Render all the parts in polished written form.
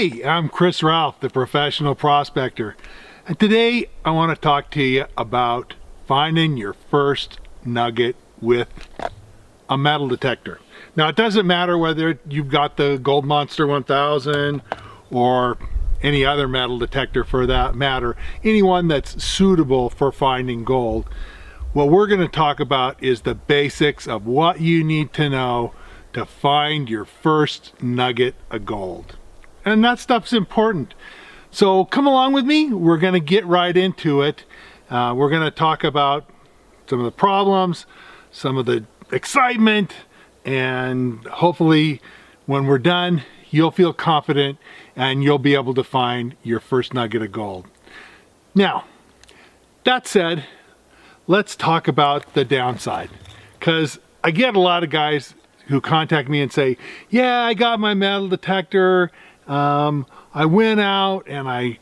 Hey, I'm Chris Ralph, the professional prospector, and today I want to talk to you about finding your first nugget with a metal detector. Now, it doesn't matter whether you've got the Gold Monster 1000 or any other metal detector for that matter, anyone that's suitable for finding gold. What we're going to talk about is the basics of what you need to know to find your first nugget of gold. And that stuff's important. So come along with me. We're going to get right into it. We're going to talk about some of the problems, some of the excitement, and hopefully when we're done, you'll feel confident and you'll be able to find your first nugget of gold. Now, that said, let's talk about the downside, because I get a lot of guys who contact me and say, yeah, I got my metal detector. I went out and I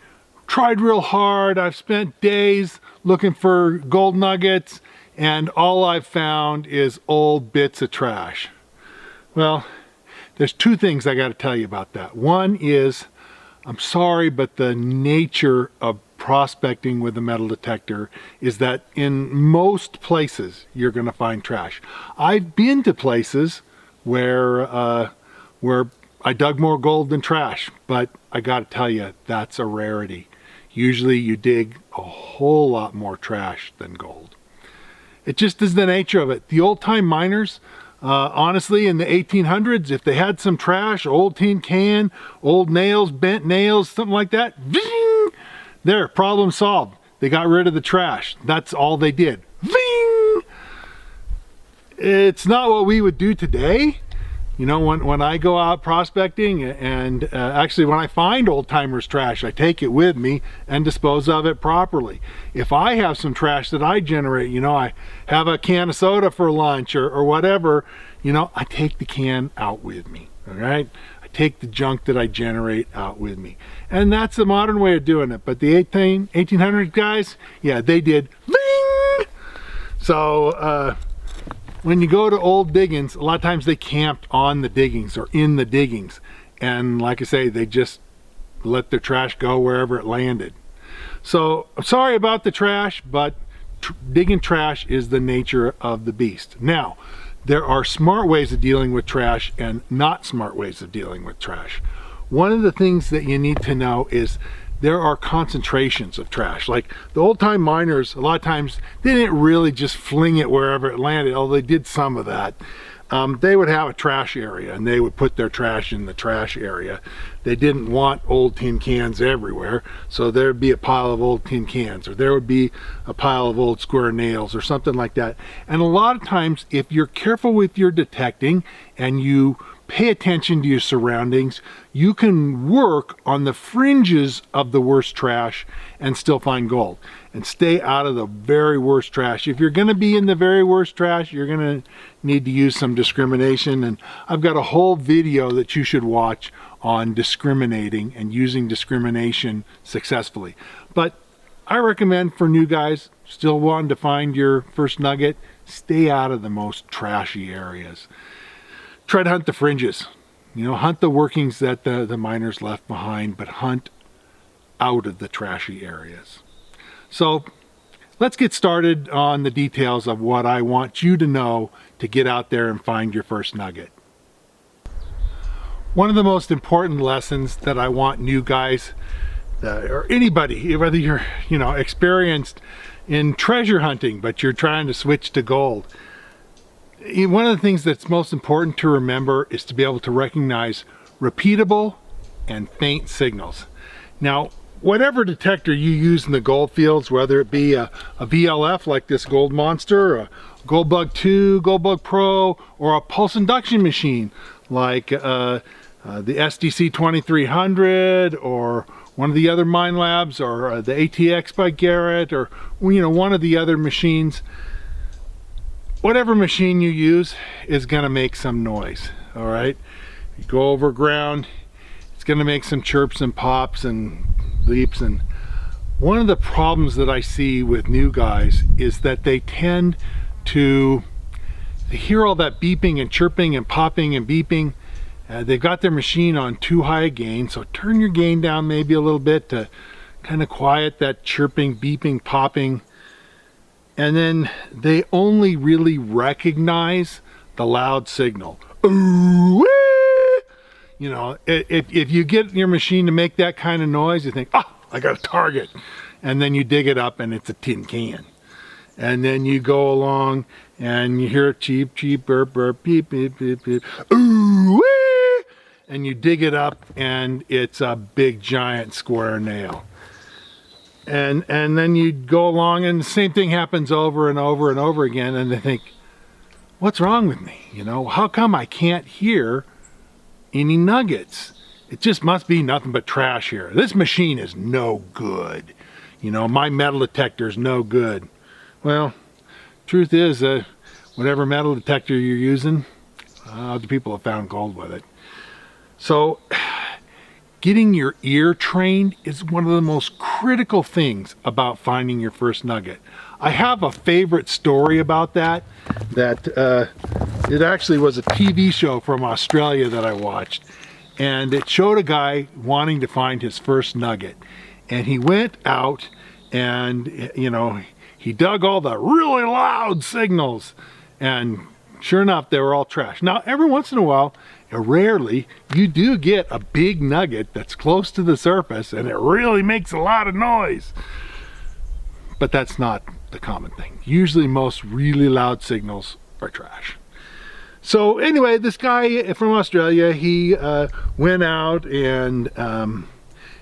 tried real hard. I've spent days looking for gold nuggets and all I've found is old bits of trash. Well, there's two things I got to tell you about that. One is, I'm sorry, but the nature of prospecting with a metal detector is that in most places you're going to find trash. I've been to places where I dug more gold than trash, but I got to tell you, that's a rarity. Usually you dig a whole lot more trash than gold. It just is the nature of it. The old-time miners, honestly, in the 1800s, if they had some trash, old tin can, old nails, bent nails, something like that, ving, there, problem solved. They got rid of the trash. That's all they did. Ving! It's not what we would do today. You know, when I go out prospecting and actually when I find old timers trash, I take it with me and dispose of it properly. If I have some trash that I generate, you know, I have a can of soda for lunch or whatever, you know, I take the can out with me, all right? I take the junk that I generate out with me. And that's the modern way of doing it. But the 1800 guys, yeah, they did. Bing! So, when you go to old diggings, a lot of times they camped on the diggings or in the diggings. And like I say, they just let their trash go wherever it landed. So I'm sorry about the trash, but digging trash is the nature of the beast. Now, there are smart ways of dealing with trash and not smart ways of dealing with trash. One of the things that you need to know is there are concentrations of trash. Like the old-time miners, a lot of times they didn't really just fling it wherever it landed, although they did some of that. They would have a trash area and they would put their trash in the trash area. They didn't want old tin cans everywhere, so there'd be a pile of old tin cans, or there would be a pile of old square nails or something like that. And a lot of times, if you're careful with your detecting and you pay attention to your surroundings, you can work on the fringes of the worst trash and still find gold. And stay out of the very worst trash. If you're going to be in the very worst trash, you're going to need to use some discrimination. And I've got a whole video that you should watch on discriminating and using discrimination successfully. But I recommend for new guys still wanting to find your first nugget, stay out of the most trashy areas. Try to hunt the fringes, you know, hunt the workings that the miners left behind, but hunt out of the trashy areas. So let's get started on the details of what I want you to know to get out there and find your first nugget. One of the most important lessons that I want new guys or anybody, whether you're, you know, experienced in treasure hunting, but you're trying to switch to gold, one of the things that's most important to remember is to be able to recognize repeatable and faint signals. Now, whatever detector you use in the gold fields, whether it be a VLF like this Gold Monster, a Goldbug 2, Goldbug Pro, or a pulse induction machine like the SDC 2300 or one of the other mine labs, or the ATX by Garrett, or, you know, one of the other machines, whatever machine you use is going to make some noise, all right? You go over ground, it's going to make some chirps and pops and leaps. And one of the problems that I see with new guys is that they tend to hear all that beeping and chirping and popping and beeping, They've got their machine on too high a gain, so turn your gain down maybe a little bit to kind of quiet that chirping, beeping, popping. And then they only really recognize the loud signal. Ooh, you know, if you get your machine to make that kind of noise, you think, oh, I got a target. And then you dig it up and it's a tin can. And then you go along and you hear cheep, cheep, burp, burp, beep, beep, beep, beep. Ooh, and you dig it up and it's a big giant square nail. And then you go along and the same thing happens over and over and over again, and they think, what's wrong with me? You know, how come I can't hear any nuggets? It just must be nothing but trash here. This machine is no good. You know, my metal detector is no good. Well, truth is, whatever metal detector you're using, other people have found gold with it. So getting your ear trained is one of the most critical things about finding your first nugget. I have a favorite story about that it actually was a TV show from Australia that I watched, and it showed a guy wanting to find his first nugget, and he went out and, you know, he dug all the really loud signals, and sure enough, they were all trash. Now, every once in a while, rarely, you do get a big nugget that's close to the surface and it really makes a lot of noise. But that's not the common thing. Usually most really loud signals are trash. So anyway, this guy from Australia, he went out and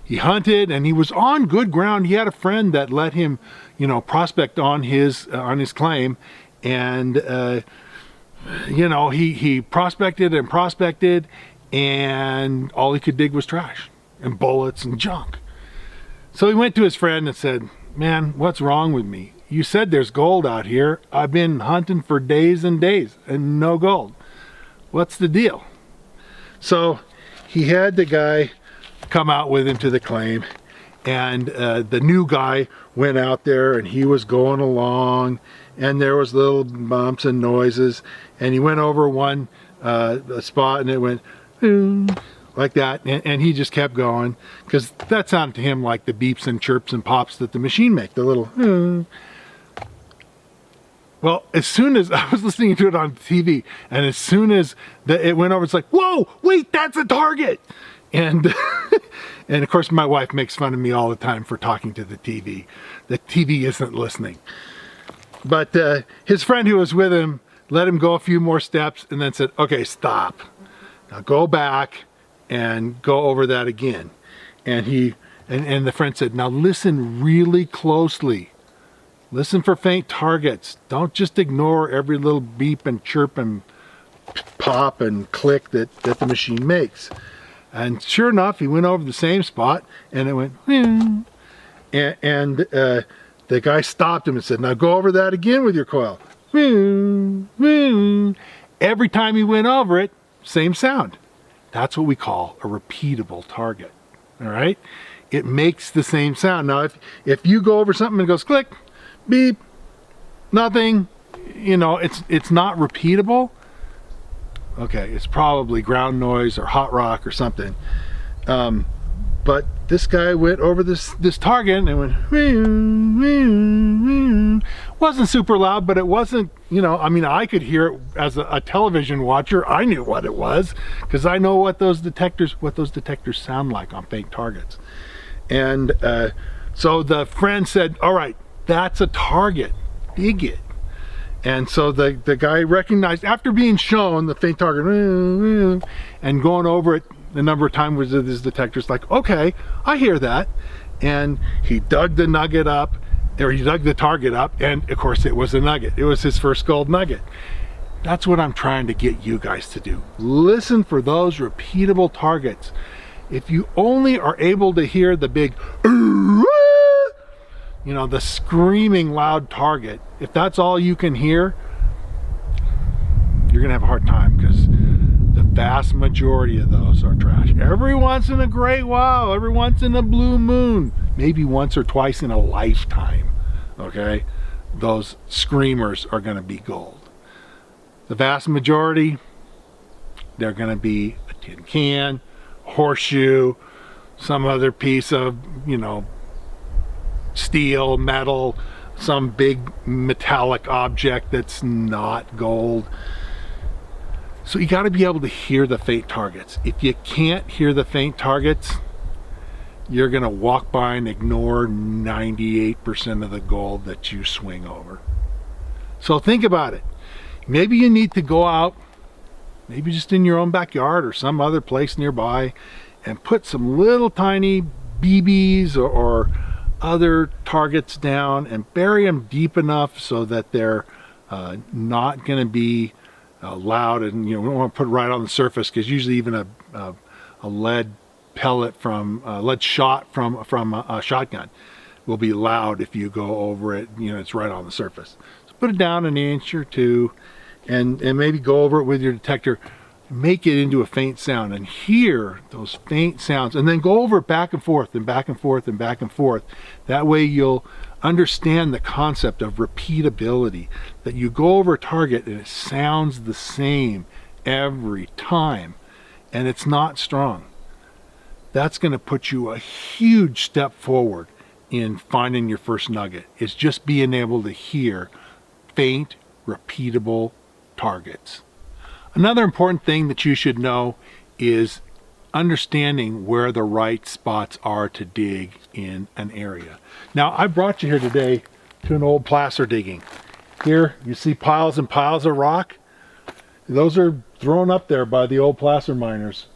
he hunted, and he was on good ground. He had a friend that let him, you know, prospect on his claim, and you know, he prospected and prospected, and all he could dig was trash and bullets and junk. So he went to his friend and said, man, what's wrong with me? You said there's gold out here. I've been hunting for days and days and no gold. What's the deal? So he had the guy come out with him to the claim, and the new guy went out there and he was going along, and there was little bumps and noises, and he went over one spot and it went like that, and he just kept going, because that sounded to him like the beeps and chirps and pops that the machine make, the little Well, as soon as I was listening to it on TV, and as soon as it went over, it's like, whoa, wait, that's a target. And and of course my wife makes fun of me all the time for talking to the TV. The TV isn't listening. But his friend who was with him let him go a few more steps and then said, okay, stop. Now go back and go over that again. And the friend said, now listen really closely. Listen for faint targets. Don't just ignore every little beep and chirp and pop and click that the machine makes. And sure enough, he went over the same spot and it went, and the guy stopped him and said, now go over that again with your coil. Every time he went over it, same sound. That's what we call a repeatable target. All right? It makes the same sound. Now, if you go over something and it goes click, beep, nothing, you know, it's not repeatable. Okay, it's probably ground noise or hot rock or something. But this guy went over this target and it went, wasn't super loud, but it wasn't, you know, I mean, I could hear it as a television watcher. I knew what it was because I know what those detectors sound like on fake targets. And so the friend said, all right, that's a target, dig it. And so the guy recognized, after being shown the faint target and going over it the number of times with his detectors, like, okay, I hear that. And he dug the nugget up, or he dug the target up, and of course it was a nugget. It was his first gold nugget. That's what I'm trying to get you guys to do. Listen for those repeatable targets. If you only are able to hear the big, you know, the screaming loud target, if that's all you can hear, you're gonna have a hard time, because the vast majority of those are trash. Every once in a great while, every once in a blue moon, maybe once or twice in a lifetime, okay, those screamers are gonna be gold. The vast majority, they're gonna be a tin can, horseshoe, some other piece of, steel, metal, some big metallic object that's not gold. So you got to be able to hear the faint targets. If you can't hear the faint targets, you're going to walk by and ignore 98% of the gold that you swing over. So think about it. Maybe you need to go out, maybe just in your own backyard or some other place nearby, and put some little tiny BBs or other targets down and bury them deep enough so that they're not going to be loud, and we don't want to put it right on the surface, because usually even a lead pellet from lead shot from a shotgun will be loud if you go over it. It's right on the surface. So put it down an inch or two, and maybe go over it with your detector. Make it into a faint sound and hear those faint sounds, and then go over it back and forth and back and forth and back and forth. That way you'll understand the concept of repeatability, that you go over a target and it sounds the same every time, and it's not strong. That's going to put you a huge step forward in finding your first nugget. It's just being able to hear faint, repeatable targets. Another important thing that you should know is understanding where the right spots are to dig in an area. Now, I brought you here today to an old placer digging. Here you see piles and piles of rock. Those are thrown up there by the old placer miners.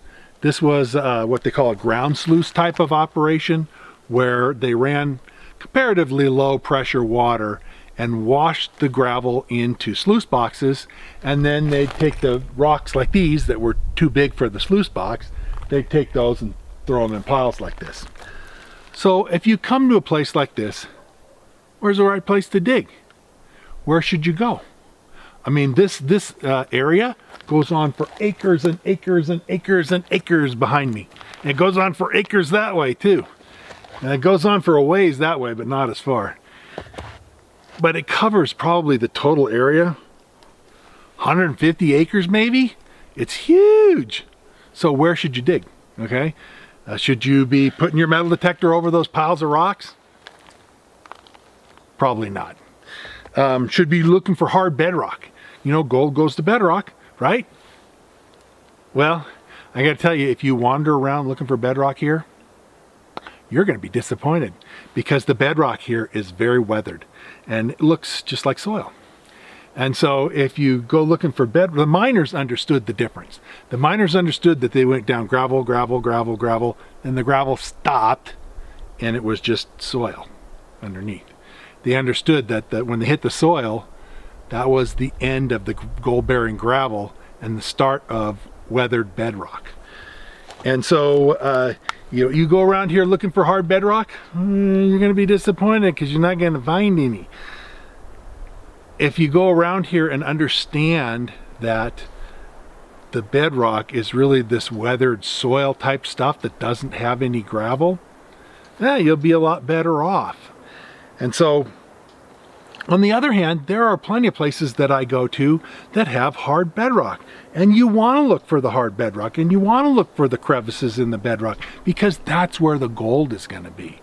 This was what they call a ground sluice type of operation, where they ran comparatively low pressure water and washed the gravel into sluice boxes, and then they'd take the rocks like these that were too big for the sluice box, they'd take those and throw them in piles like this. So if you come to a place like this, where's the right place to dig? Where should you go? I mean, this area goes on for acres and acres and acres and acres behind me. And it goes on for acres that way too. And it goes on for a ways that way, but not as far. But it covers probably the total area, 150 acres maybe. It's huge. So where should you dig? Okay. Should you be putting your metal detector over those piles of rocks? Probably not. Should be looking for hard bedrock. Gold goes to bedrock, right? Well, I gotta tell you, if you wander around looking for bedrock here, you're gonna be disappointed, because the bedrock here is very weathered and it looks just like soil. And so if you go looking for the miners understood the difference. The miners understood that they went down gravel, gravel, gravel, gravel, and the gravel stopped and it was just soil underneath. They understood that when they hit the soil, that was the end of the gold-bearing gravel and the start of weathered bedrock. And so you go around here looking for hard bedrock, you're going to be disappointed, because you're not going to find any. If you go around here and understand that the bedrock is really this weathered soil type stuff that doesn't have any gravel, you'll be a lot better off. And so, on the other hand, there are plenty of places that I go to that have hard bedrock. And you want to look for the hard bedrock, and you want to look for the crevices in the bedrock, because that's where the gold is going to be.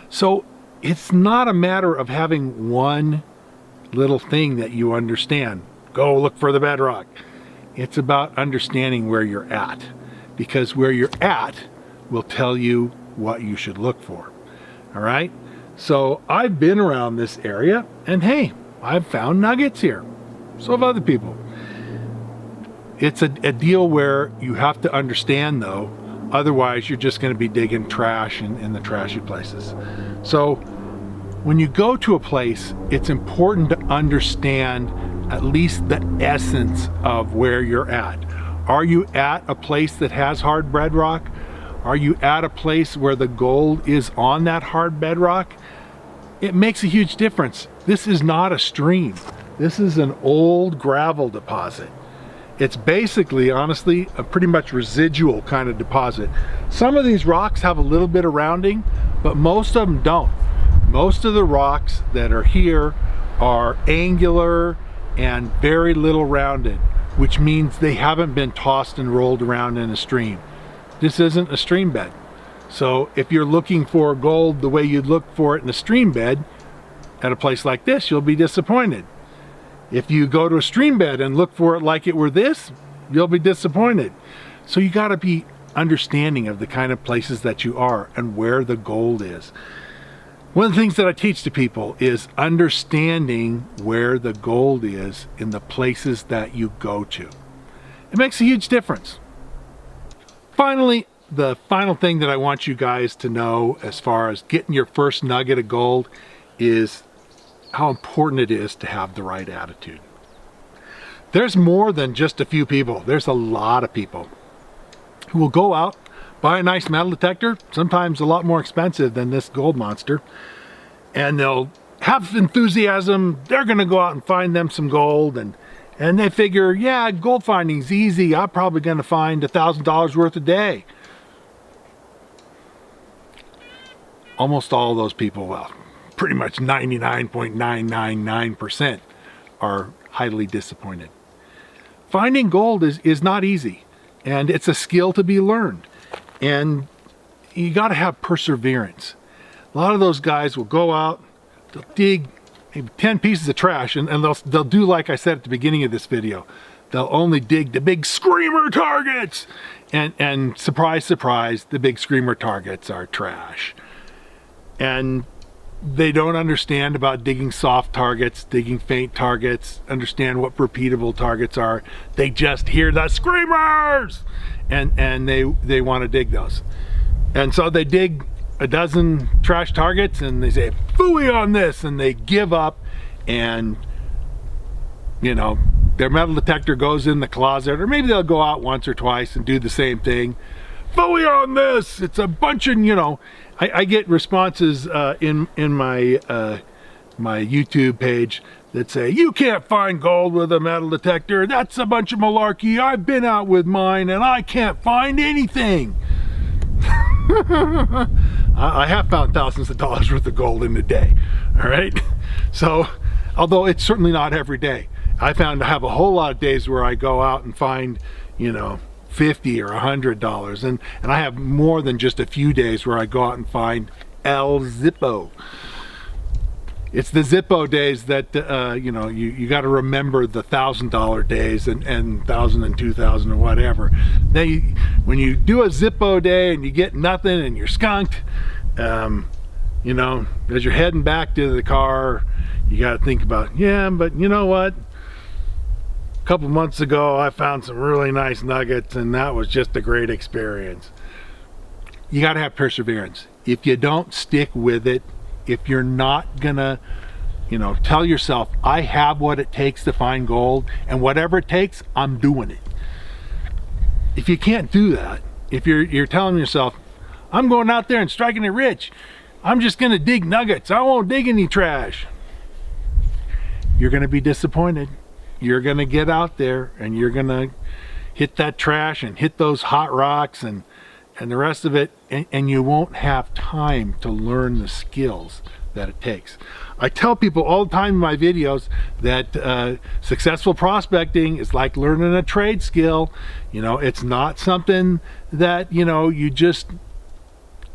So it's not a matter of having one little thing that you understand. Go look for the bedrock. It's about understanding where you're at, because where you're at will tell you what you should look for. All right? So I've been around this area, and hey, I've found nuggets here. So have other people. It's a deal where you have to understand, though, otherwise you're just going to be digging trash in the trashy places. So when you go to a place, it's important to understand at least the essence of where you're at. Are you at a place that has hard bedrock? Are you at a place where the gold is on that hard bedrock? It makes a huge difference. This is not a stream. This is an old gravel deposit. It's basically, honestly, a pretty much residual kind of deposit. Some of these rocks have a little bit of rounding, but most of them don't. Most of the rocks that are here are angular and very little rounded. which means they haven't been tossed and rolled around in a stream. This isn't a stream bed. So if you're looking for gold the way you'd look for it in a stream bed, at a place like this, you'll be disappointed. If you go to a stream bed and look for it like it were this, you'll be disappointed. So you got to be understanding of the kind of places that you are and where the gold is. One of the things that I teach to people is understanding where the gold is in the places that you go to. It makes a huge difference. Finally, the final thing that I want you guys to know as far as getting your first nugget of gold is how important it is to have the right attitude. There's more than just a few people. There's a lot of people who will go out, buy a nice metal detector, sometimes a lot more expensive than this gold monster, and they'll have enthusiasm. They're going to go out and find them some gold, and they figure, yeah, gold finding's easy. I'm probably going to find $1,000 worth a day. Almost all of those people, well, pretty much 99.999% are highly disappointed. Finding gold is not easy, and it's a skill to be learned, and you got to have perseverance. A lot of those guys will go out, they'll dig maybe 10 pieces of trash, and they'll do like I said at the beginning of this video. They'll only dig the big screamer targets, and surprise, surprise, the big screamer targets are trash. And they don't understand about digging soft targets, digging faint targets, understand what repeatable targets are. They just hear the screamers, and they want to dig those. And so they dig a dozen trash targets and they say, "Phooey on this," and they give up, and you know, their metal detector goes in the closet, or maybe they'll go out once or twice and do the same thing. "Phooey on this." It's a bunch of, you know, I get responses in my my YouTube page that say, "You can't find gold with a metal detector. That's a bunch of malarkey. I've been out with mine and I can't find anything." I have found thousands of dollars worth of gold in a day. All right. So, although it's certainly not every day, I found I have a whole lot of days where I go out and find, you know, $50 or $100, and I have more than just a few days where I go out and find El Zippo. It's the Zippo days that you know, you got to remember the $1,000 days and 1,000 and 2,000 or whatever. Then when you do a Zippo day and you get nothing and you're skunked, you know, as you're heading back to the car, you got to think about, yeah, but you know what? A couple months ago I found some really nice nuggets and that was just a great experience. You got to have perseverance. If you don't stick with it, if you're not gonna, you know, tell yourself, I have what it takes to find gold, and whatever it takes, I'm doing it. If you can't do that, if you're telling yourself, I'm going out there and striking it rich, I'm just gonna dig nuggets, I won't dig any trash, you're gonna be disappointed. You're gonna get out there and you're gonna hit that trash and hit those hot rocks and the rest of it, and you won't have time to learn the skills that it takes. I tell people all the time in my videos that successful prospecting is like learning a trade skill. You know, it's not something that, you know, you just,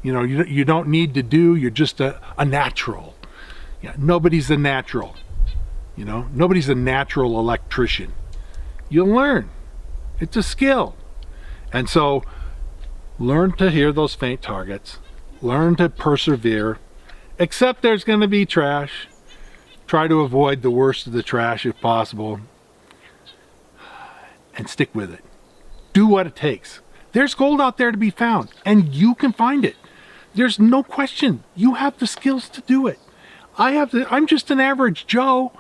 you know, you don't need to do. You're just a natural. Yeah, nobody's a natural. You know, nobody's a natural electrician. You'll learn. It's a skill. And so learn to hear those faint targets, learn to persevere, accept there's going to be trash, try to avoid the worst of the trash if possible, and stick with it. Do what it takes. There's gold out there to be found, and you can find it. There's no question. You have the skills to do it. I'm just an average Joe.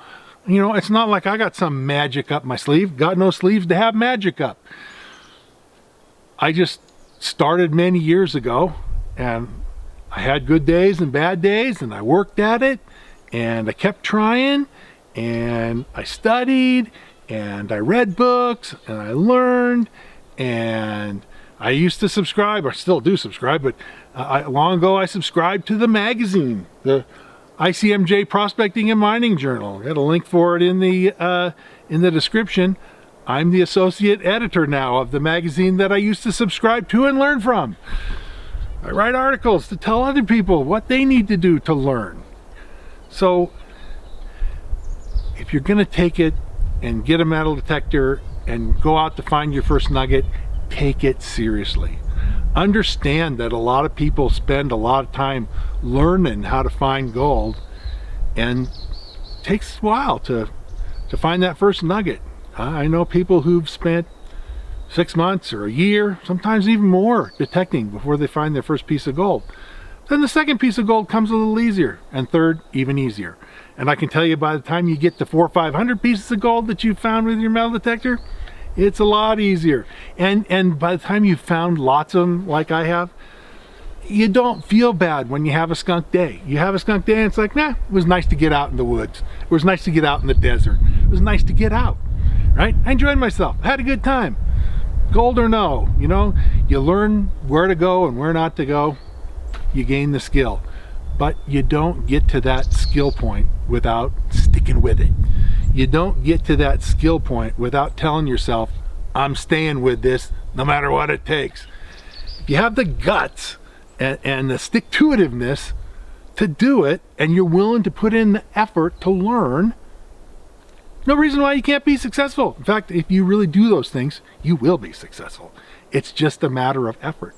You know, it's not like I got some magic up my sleeve. Got no sleeves to have magic up. I just started many years ago, and I had good days and bad days, and I worked at it, and I kept trying, and I studied, and I read books, and I learned, and I used to subscribe, or still do subscribe, but long ago I subscribed to the magazine, the ICMJ Prospecting and Mining Journal. I got a link for it in the description. I'm the associate editor now of the magazine that I used to subscribe to and learn from. I write articles to tell other people what they need to do to learn. So if you're going to take it and get a metal detector and go out to find your first nugget, take it seriously. Understand that a lot of people spend a lot of time learning how to find gold, and it takes a while to find that first nugget. I know people who've spent 6 months or a year, sometimes even more, detecting before they find their first piece of gold. Then the second piece of gold comes a little easier, and third, even easier. And I can tell you, by the time you get to 400 or 500 pieces of gold that you found with your metal detector, it's a lot easier. And by the time you've found lots of them, like I have, you don't feel bad when you have a skunk day. You have a skunk day and it's like, nah, it was nice to get out in the woods. It was nice to get out in the desert. It was nice to get out, right? I enjoyed myself. I had a good time. Gold or no, you know, you learn where to go and where not to go. You gain the skill, but you don't get to that skill point without sticking with it. You don't get to that skill point without telling yourself, I'm staying with this no matter what it takes. If you have the guts and the stick-to-itiveness to do it, and you're willing to put in the effort to learn, no reason why you can't be successful. In fact, if you really do those things, you will be successful. It's just a matter of effort.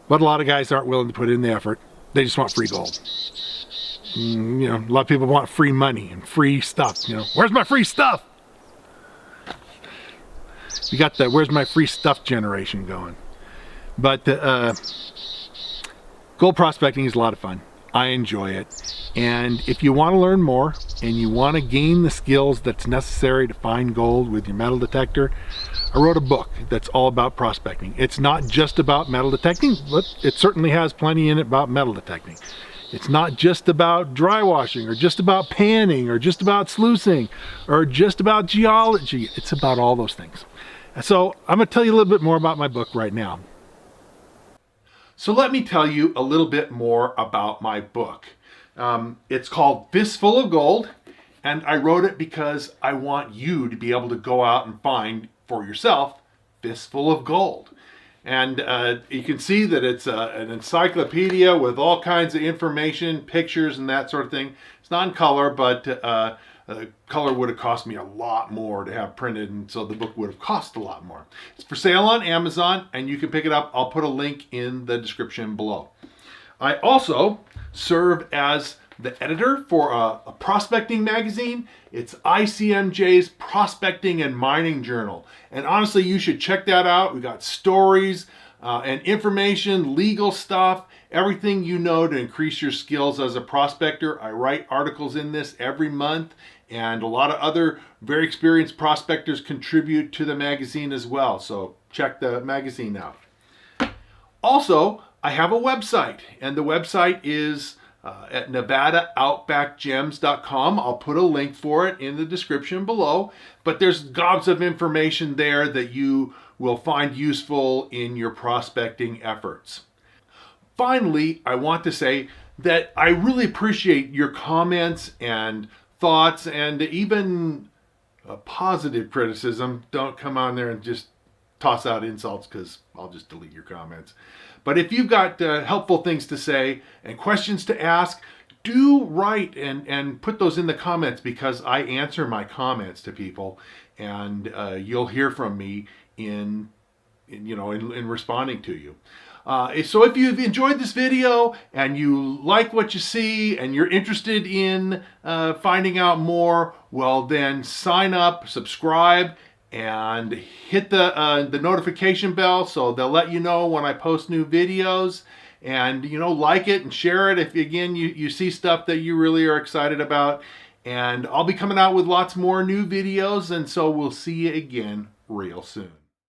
But a lot of guys aren't willing to put in the effort. They just want free gold. You know, a lot of people want free money and free stuff. You know, where's my free stuff? We got the where's my free stuff generation going. But gold prospecting is a lot of fun. I enjoy it. And if you want to learn more and you want to gain the skills that's necessary to find gold with your metal detector, I wrote a book that's all about prospecting. It's not just about metal detecting, but it certainly has plenty in it about metal detecting. It's not just about dry washing or just about panning or just about sluicing or just about geology. It's about all those things. So I'm going to tell you a little bit more about my book right now. So let me tell you a little bit more about my book. It's called Fistful of Gold, and I wrote it because I want you to be able to go out and find for yourself fistful of gold. And you can see that it's an encyclopedia with all kinds of information, pictures, and that sort of thing. It's not in color, but color would have cost me a lot more to have printed, and so the book would have cost a lot more. It's for sale on Amazon, and you can pick it up. I'll put a link in the description below. I also serve as the editor for a prospecting magazine. It's ICMJ's Prospecting and Mining Journal. And honestly, you should check that out. We got stories and information, legal stuff, everything you know to increase your skills as a prospector. I write articles in this every month, and a lot of other very experienced prospectors contribute to the magazine as well. So check the magazine out. Also, I have a website, and the website is at NevadaOutbackGems.com. I'll put a link for it in the description below, but there's gobs of information there that you will find useful in your prospecting efforts. Finally, I want to say that I really appreciate your comments and thoughts, and even positive criticism. Don't come on there and just toss out insults, because I'll just delete your comments. But if you've got helpful things to say and questions to ask, do write and put those in the comments, because I answer my comments to people, and you'll hear from me in responding to you. So if you've enjoyed this video and you like what you see and you're interested in finding out more, well then sign up, subscribe, and hit the notification bell so they'll let you know when I post new videos. And like it and share it if again you see stuff that you really are excited about. And I'll be coming out with lots more new videos, and so we'll see you again real soon.